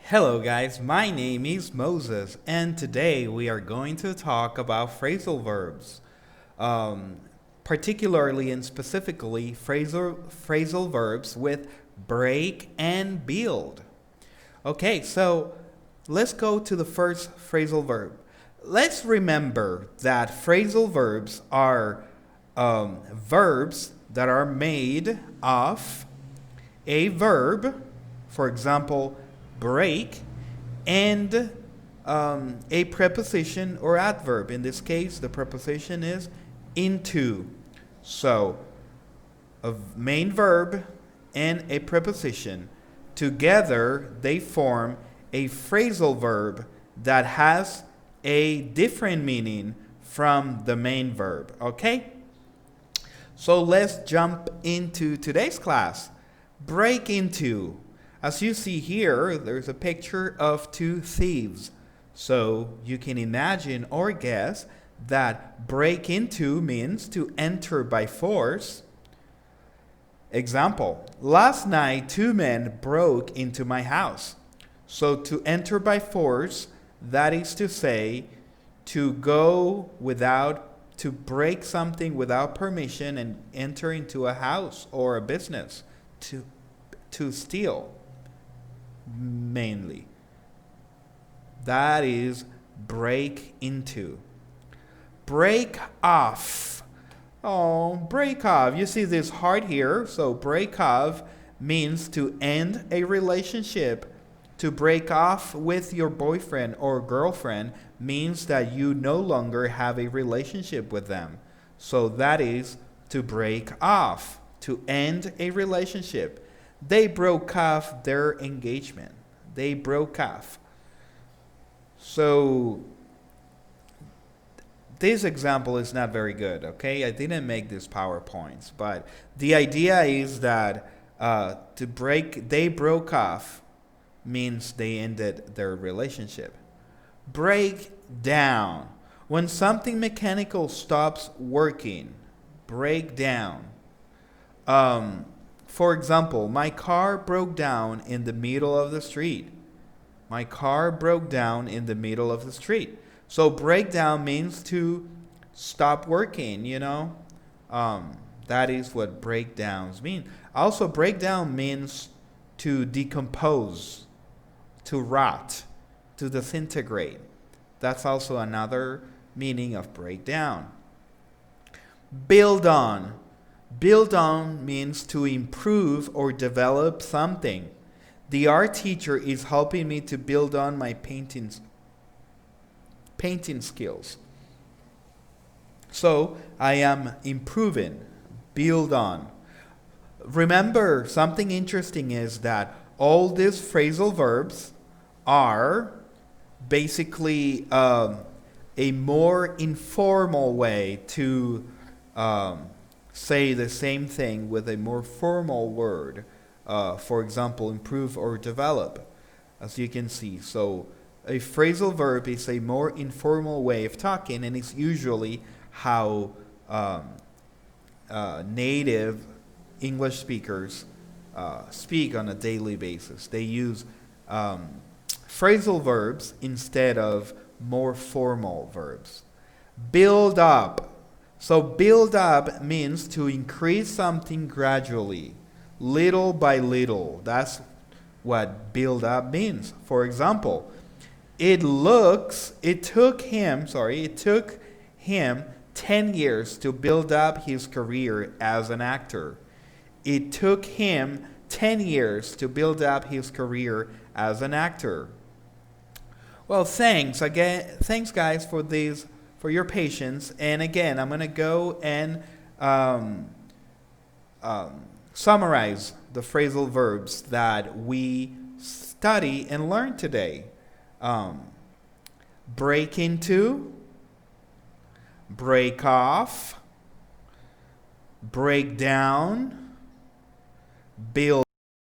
Hello guys, my name is Moses and today we are going to talk about phrasal verbs, um, particularly and specifically phrasal verbs with break and build. Okay, so let's go to the first phrasal verb. Let's remember that phrasal verbs are verbs that are made of a verb, for example, break, and a preposition or adverb. In this case, the preposition is into. So, a main verb and a preposition. Together, they form a phrasal verb that has a different meaning from the main verb. Okay? So, let's jump into today's class. Break into. As you see here, there's a picture of two thieves. So you can imagine or guess that break into means to enter by force. Example, last night 2 men broke into my house. So to enter by force, that is to say, to break something without permission and enter into a house or a business, to steal. Mainly. That is break into. Break off. Oh, break off. You see this heart here. So break off means to end a relationship. To break off with your boyfriend or girlfriend means that you no longer have a relationship with them. So that is to break off. To end a relationship. They broke off their engagement. They broke off. So this example is not very good, okay? I didn't make these PowerPoints, but the idea is that they broke off means they ended their relationship. Break down. When something mechanical stops working, break down. For example, my car broke down in the middle of the street. My car broke down in the middle of the street. So break down means to stop working, you know. That is what breakdowns mean. Also, breakdown means to decompose, to rot, to disintegrate. That's also another meaning of breakdown. Build on. Build on means to improve or develop something. The art teacher is helping me to build on my painting skills. So I am improving. Build on. Remember, something interesting is that all these phrasal verbs are basically a more informal way to say the same thing with a more formal word. For example, improve or develop, as you can see. So a phrasal verb is a more informal way of talking, and it's usually how native English speakers speak on a daily basis. They use phrasal verbs instead of more formal verbs. Build up. So build up means to increase something gradually, little by little. That's what build up means. For example, it took him 10 years to build up his career as an actor. It took him 10 years to build up his career as an actor. Well, thanks guys for your patience. And again, I'm going to go and summarize the phrasal verbs that we study and learn today. Break into, break off, break down, build